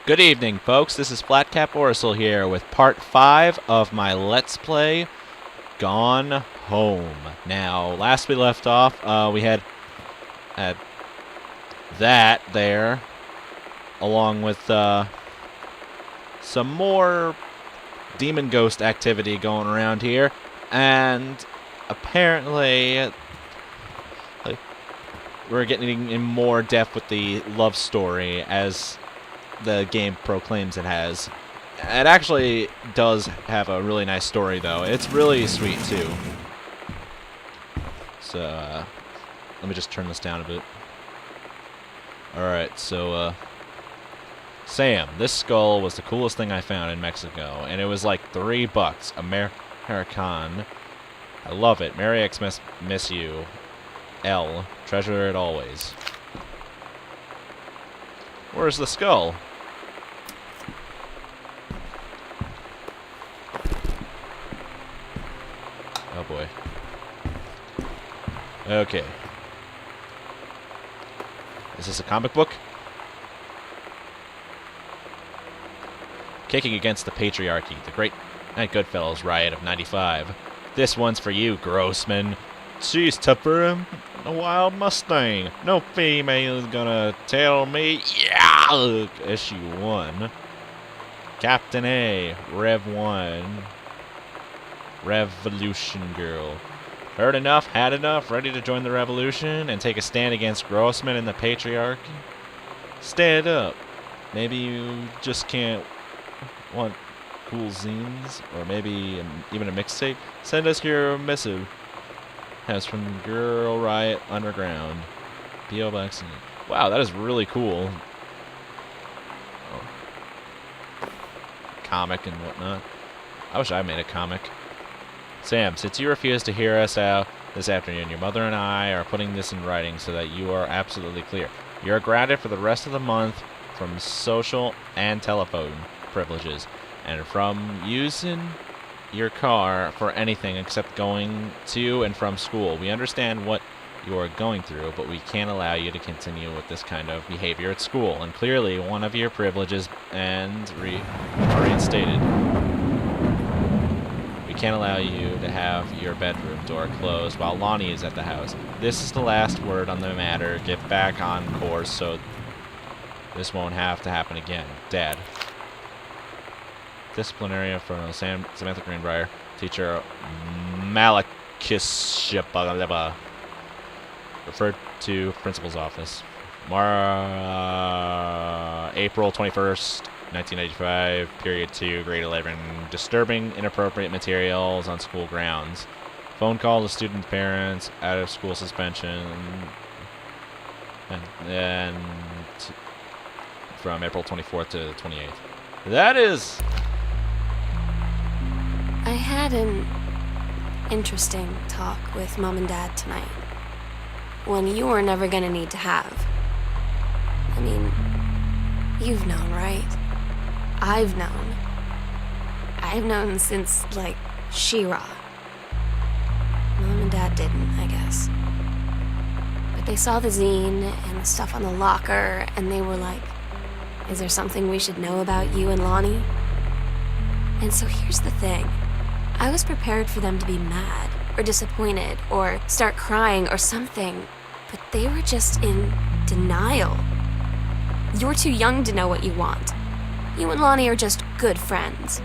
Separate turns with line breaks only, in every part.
Good evening, folks. This is Flatcap Orasull here with part 5 of my Let's Play Gone Home. Now, last we left off, we had that there, along with some more demon ghost activity going around here, and apparently we're getting in more depth with the love story as the game proclaims it has. It actually does have a really nice story, though. It's really sweet, too. So, let me just turn this down a bit. Alright, so, Sam, this skull was the coolest thing I found in Mexico, and it was like $3. American. I love it. Merry Xmas, miss you. L. Treasure it always. Where's the skull? Oh boy. Okay. Is this a comic book? Kicking against the patriarchy, the Great Goodfellas riot of '95. This one's for you, Grossman. Jeez, Tupper, a wild Mustang. No female's gonna tell me. Yeah! Issue 1. Captain A. Rev 1. Revolution Girl. Heard enough, had enough, ready to join the revolution and take a stand against Grossman and the patriarchy? Stand up. Maybe you just can't want cool zines, or maybe even a mixtape? Send us your missive. Has from Girl Riot Underground. P.O. Box. Wow, that is really cool. Oh. Comic and whatnot. I wish I made a comic. Sam, since you refused to hear us out this afternoon, your mother and I are putting this in writing so that you are absolutely clear. You are grounded for the rest of the month from social and telephone privileges, and from using your car for anything except going to and from school. We understand what you are going through, but we can't allow you to continue with this kind of behavior at school. And clearly, one of your privileges are reinstated. We can't allow you to have your bedroom door closed while Lonnie is at the house. This is the last word on the matter. Get back on course so this won't have to happen again. Dad. Disciplinary for Samantha Greenbrier, teacher Malakis Shipaleba. Referred to principal's office. April 21st, 1995, period 2, grade 11. Disturbing, inappropriate materials on school grounds. Phone call to student parents, out of school suspension. And from April 24th to 28th. That is...
I had an interesting talk with Mom and Dad tonight. One you were never gonna need to have. I mean, you've known, right? I've known. I've known since, like, She-Ra. Mom and Dad didn't, I guess. But they saw the zine and the stuff on the locker, and they were like, is there something we should know about you and Lonnie? And so here's the thing. I was prepared for them to be mad, or disappointed, or start crying, or something, but they were just in denial. You're too young to know what you want. You and Lonnie are just good friends.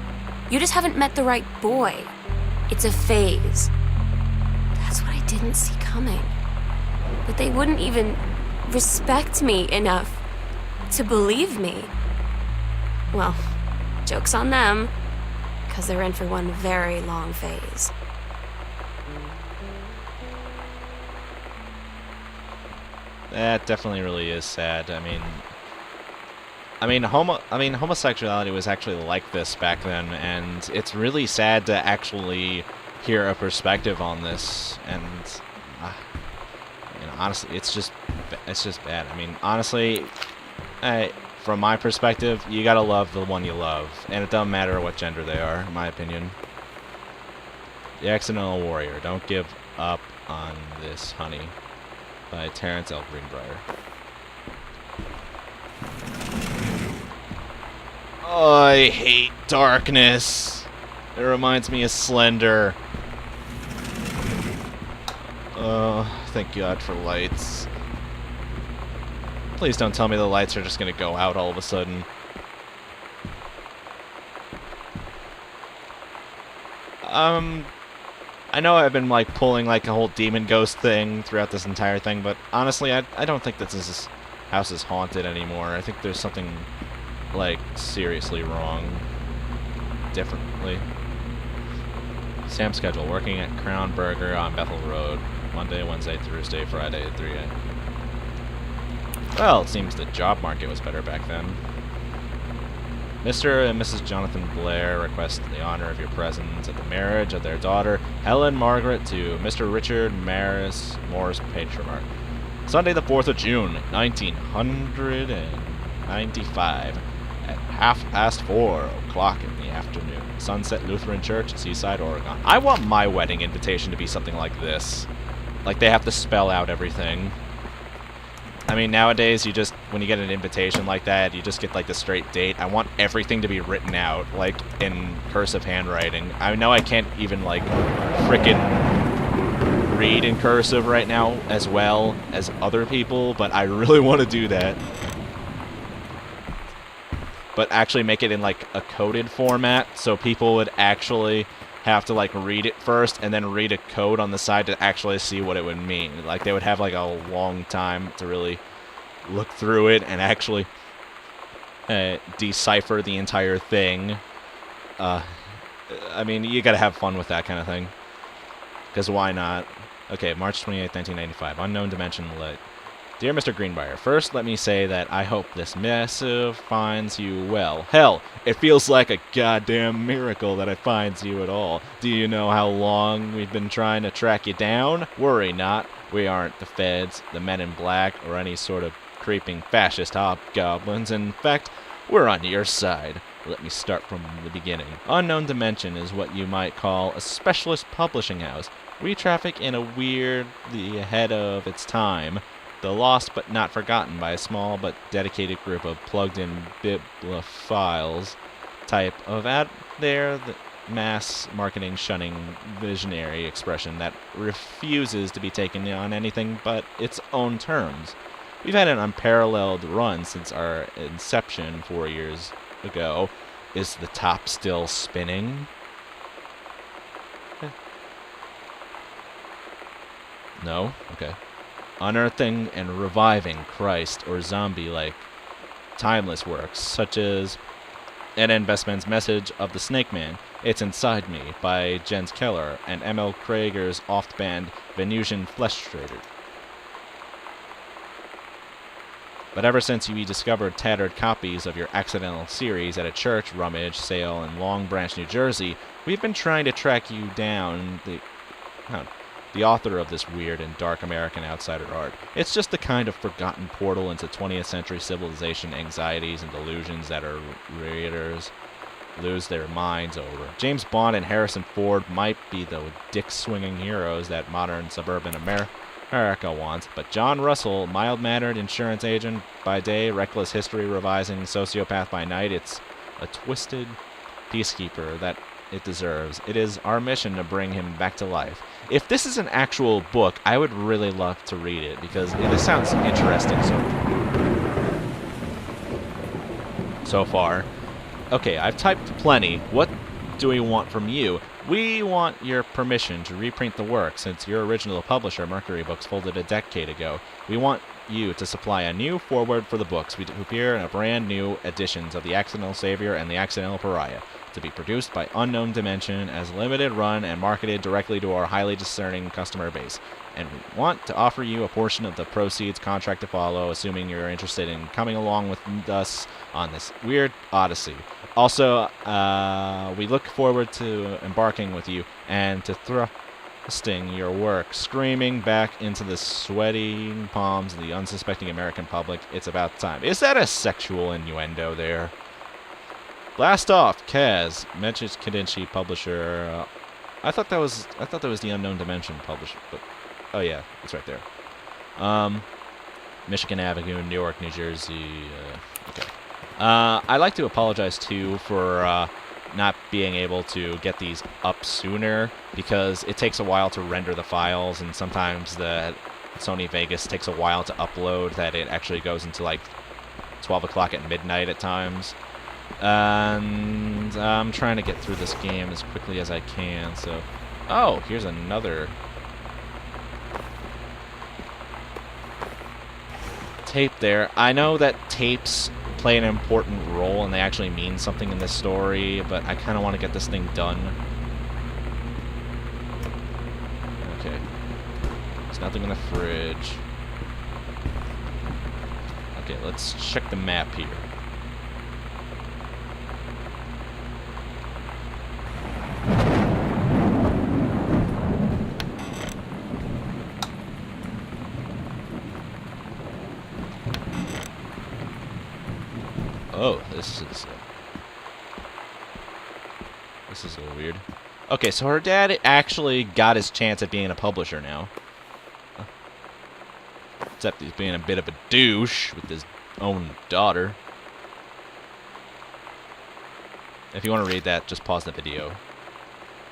You just haven't met the right boy. It's a phase. That's what I didn't see coming. But they wouldn't even respect me enough to believe me. Well, joke's on them. Because they're in for one very long phase.
That definitely really is sad. I mean, homosexuality was actually like this back then, and it's really sad to actually hear a perspective on this. And honestly, it's just bad. I mean, honestly, from my perspective, you gotta love the one you love, and it doesn't matter what gender they are, in my opinion. The Accidental Warrior, Don't Give Up on This, Honey, by Terrence L. Greenbrier. Oh, I hate darkness. It reminds me of Slender. Oh, thank God for lights. Please don't tell me the lights are just gonna go out all of a sudden. I know I've been, like, pulling, like, a whole demon ghost thing throughout this entire thing, but honestly, I don't think that this house is haunted anymore. I think there's something, like, seriously wrong. Differently. Sam's schedule. Working at Crown Burger on Bethel Road. Monday, Wednesday, Thursday, Friday at 3 a.m. Well, it seems the job market was better back then. Mr. and Mrs. Jonathan Blair request the honor of your presence at the marriage of their daughter, Helen Margaret, to Mr. Richard Maris Moore's patriarch. Sunday the 4th of June, 1995, at 4:30 in the afternoon. Sunset Lutheran Church, Seaside, Oregon. I want my wedding invitation to be something like this. Like, they have to spell out everything. I mean, nowadays, you just, when you get an invitation like that, you just get, like, the straight date. I want everything to be written out, like, in cursive handwriting. I know I can't even, like, frickin' read in cursive right now as well as other people, but I really want to do that. But actually make it in, like, a coded format, so people would actually have to, like, read it first and then read a code on the side to actually see what it would mean. Like, they would have, like, a long time to really look through it and actually decipher the entire thing. I mean, you gotta have fun with that kind of thing. Because why not? Okay, March 28th, 1995. Unknown Dimension Lit. Dear Mr. Greenbrier, first let me say that I hope this missive finds you well. Hell, it feels like a goddamn miracle that it finds you at all. Do you know how long we've been trying to track you down? Worry not. We aren't the feds, the men in black, or any sort of creeping fascist hobgoblins. In fact, we're on your side. Let me start from the beginning. Unknown Dimension is what you might call a specialist publishing house. We traffic in a weirdly ahead of its time. The lost but not forgotten by a small but dedicated group of plugged-in bibliophiles type of out there the mass marketing shunning visionary expression that refuses to be taken on anything but its own terms. We've had an unparalleled run since our inception 4 years ago. Is the top still spinning? No? Okay. Unearthing and reviving Christ or zombie-like timeless works, such as N. Bestman's Message of the Snake Man, It's Inside Me, by Jens Keller, and M.L. Krager's oft-banned Venusian Flesh Trader. But ever since we discovered tattered copies of your accidental series at a church rummage sale in Long Branch, New Jersey, we've been trying to track you down, the author of this weird and dark American outsider art. It's just the kind of forgotten portal into 20th century civilization anxieties and delusions that our readers lose their minds over. James Bond and Harrison Ford might be the dick-swinging heroes that modern suburban America wants, but John Orasull, mild-mannered insurance agent by day, reckless history revising sociopath by night, it's a twisted peacekeeper that it deserves. It is our mission to bring him back to life. If this is an actual book, I would really love to read it, because this sounds interesting so far. Okay, I've typed plenty. What do we want from you? We want your permission to reprint the work, since your original publisher, Mercury Books, folded a decade ago. We want you to supply a new foreword for the books. We appear in a brand new editions of The Accidental Savior and The Accidental Pariah, to be produced by Unknown Dimension as limited run and marketed directly to our highly discerning customer base. And we want to offer you a portion of the proceeds, contract to follow, assuming you're interested in coming along with us on this weird odyssey. Also, we look forward to embarking with you and to thrusting your work screaming back into the sweating palms of the unsuspecting American public. It's about time. Is that a sexual innuendo there? Blast off, Kaz, Menchich Kadinsky publisher. I thought that was the Unknown Dimension publisher, but oh yeah, it's right there. Michigan Avenue, Newark, New Jersey. Okay. I'd like to apologize, too, for not being able to get these up sooner, because it takes a while to render the files, and sometimes the Sony Vegas takes a while to upload, that it actually goes into, like, 12 o'clock at midnight at times. And I'm trying to get through this game as quickly as I can, so... Oh, here's another... tape there. I know that tapes play an important role and they actually mean something in this story, but I kind of want to get this thing done. Okay. There's nothing in the fridge. Okay, let's check the map here. Oh, this is a little weird. Okay, so her dad actually got his chance at being a publisher now. Except he's being a bit of a douche with his own daughter. If you want to read that, just pause the video.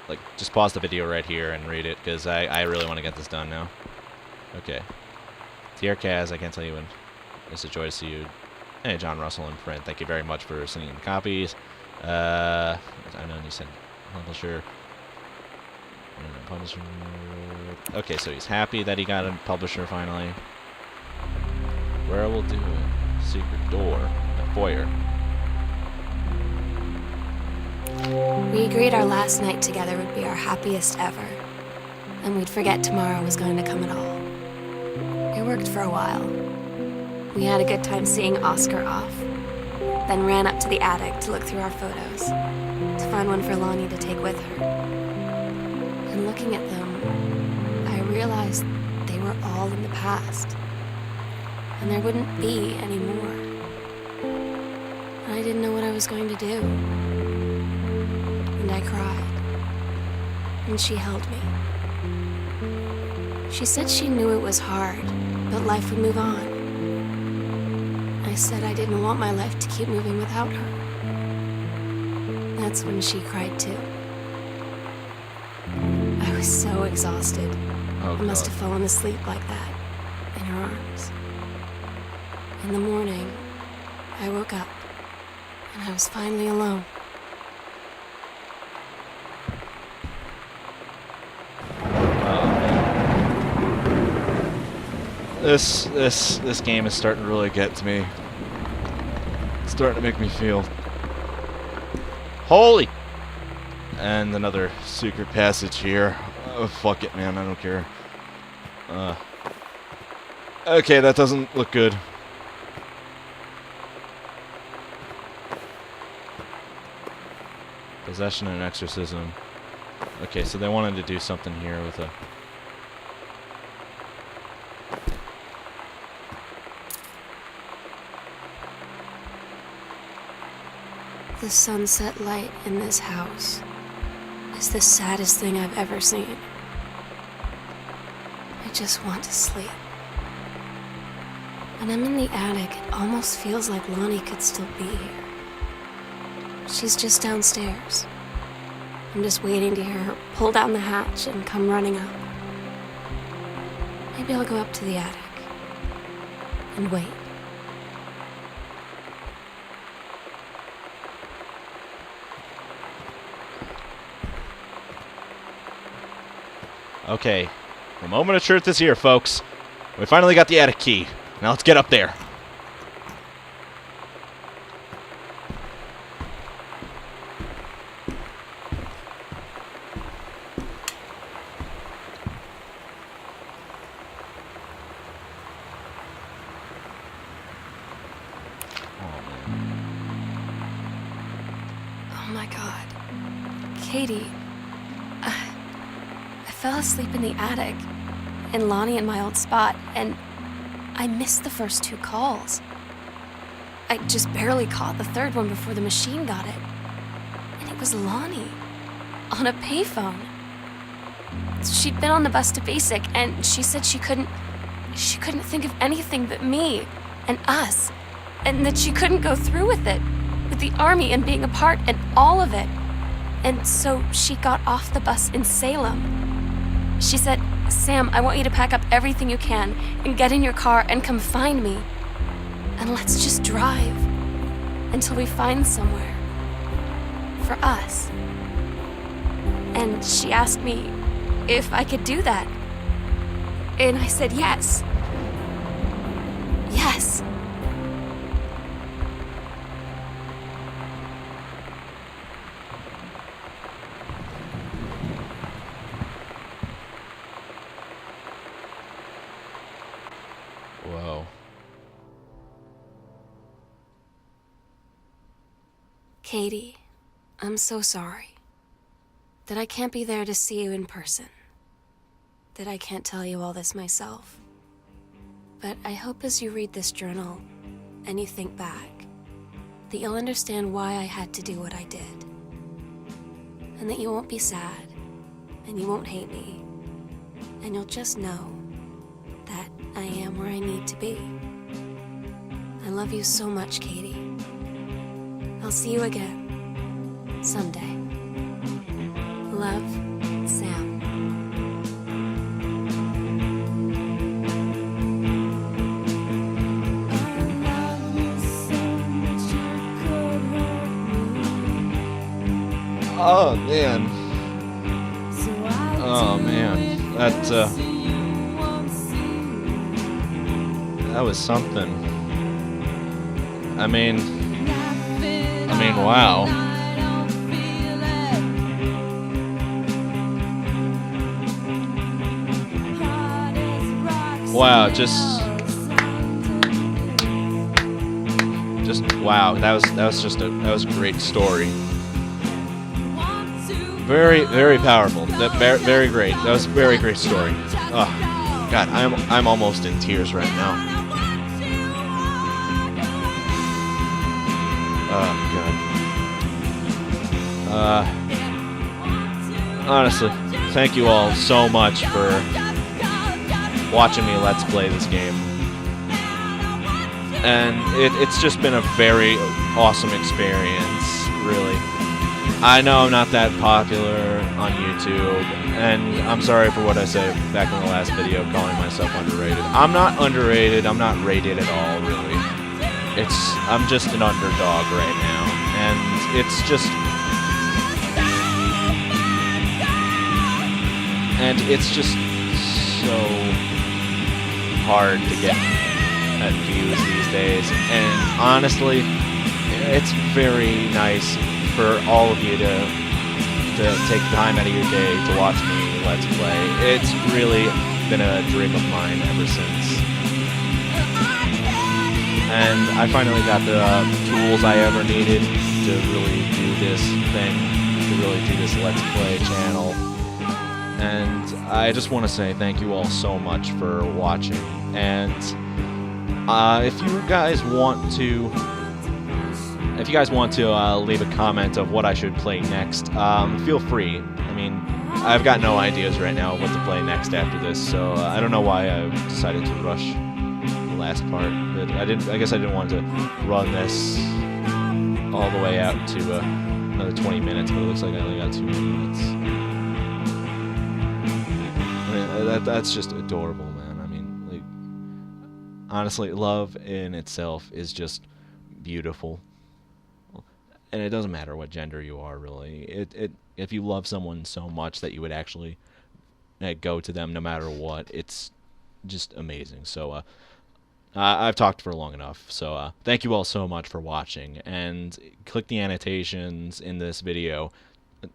Like, just pause the video right here and read it, because I really want to get this done now. Okay. Dear Kaz, I can't tell you when. It's a joy to see you. Hey, John Russell in print. Thank you very much for sending in the copies. I know you said publisher. Publisher. Okay, so he's happy that he got a publisher finally. Where will do it? Secret door. The foyer.
We agreed our last night together would be our happiest ever, and we'd forget tomorrow was going to come at all. It worked for a while. We had a good time seeing Oscar off, then ran up to the attic to look through our photos, to find one for Lonnie to take with her. And looking at them, I realized they were all in the past, and there wouldn't be any more. And I didn't know what I was going to do. And I cried, and she held me. She said she knew it was hard, but life would move on. I said I didn't want my life to keep moving without her. That's when she cried too. I was so exhausted.
Oh,
I must
God.
have fallen asleep like that, in her arms. In the morning, I woke up, and I was finally alone.
This game is starting to really get to me. It's starting to make me feel holy. And another secret passage here. Oh, fuck it, man. I don't care. Okay, that doesn't look good. Possession and exorcism. Okay, so they wanted to do something here with a...
The sunset light in this house is the saddest thing I've ever seen. I just want to sleep. When I'm in the attic, it almost feels like Lonnie could still be here. She's just downstairs. I'm just waiting to hear her pull down the hatch and come running up. Maybe I'll go up to the attic and wait.
Okay, the moment of truth is here, folks. We finally got the attic key. Now let's get up there.
Oh my God. Katie, I fell asleep in the attic, in Lonnie in my old spot, and I missed the first 2 calls. I just barely caught the third one before the machine got it. And it was Lonnie, on a payphone. She'd been on the bus to Basic, and she said she couldn't think of anything but me and us. and that she couldn't go through with it, with the army and being apart and all of it. And so she got off the bus in Salem. She said, "Sam, I want you to pack up everything you can and get in your car and come find me. And let's just drive until we find somewhere for us." And she asked me if I could do that. And I said yes. Yes.
Whoa.
Katie, I'm so sorry that I can't be there to see you in person, that I can't tell you all this myself. But I hope as you read this journal and you think back, that you'll understand why I had to do what I did. And that you won't be sad, and you won't hate me, and you'll just know that I am where I need to be. I love you so much, Katie. I'll see you again someday. Love, Sam.
Oh man. Oh man. That was something. I mean, wow. Wow, just wow. That was a great story. Very, very powerful. Very great. That was a very great story. Oh, God, I'm almost in tears right now. Oh, God. Honestly, thank you all so much for watching me Let's Play this game. And it's just been a very awesome experience, really. I know I'm not that popular on YouTube, and I'm sorry for what I said back in the last video, calling myself underrated. I'm not underrated, I'm not rated at all, really. I'm just an underdog right now, and it's just so hard to get views these days, and honestly, it's very nice for all of you to take time out of your day to watch me Let's Play. It's really been a dream of mine ever since. And I finally got the tools I ever needed to really do this thing, to really do this Let's Play channel. And I just want to say thank you all so much for watching. And if you guys want to leave a comment of what I should play next, feel free. I mean, I've got no ideas right now of what to play next after this, so I don't know why I decided to rush the last part. But I guess I didn't want to run this all the way out to another 20 minutes, but it looks like I only got 2 minutes. I mean, that's just adorable, man. I mean, like, honestly, love in itself is just beautiful. And it doesn't matter what gender you are, really. If you love someone so much that you would actually go to them no matter what, it's just amazing. So I've talked for long enough. So thank you all so much for watching. And click the annotations in this video.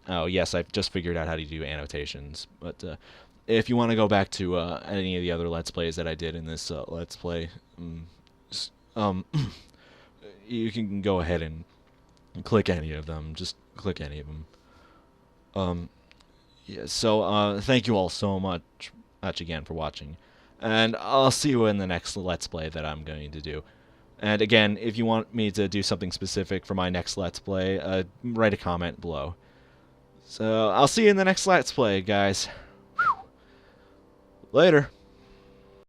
Oh, yes, I've just figured out how to do annotations. But if you want to go back to any of the other Let's Plays that I did in this Let's Play, you can go ahead and click any of them. Just click any of them. Yeah, so thank you all so much again for watching, and I'll see you in the next Let's Play that I'm going to do. And again, if you want me to do something specific for my next Let's Play, write a comment below. So I'll see you in the next Let's Play, guys. Later.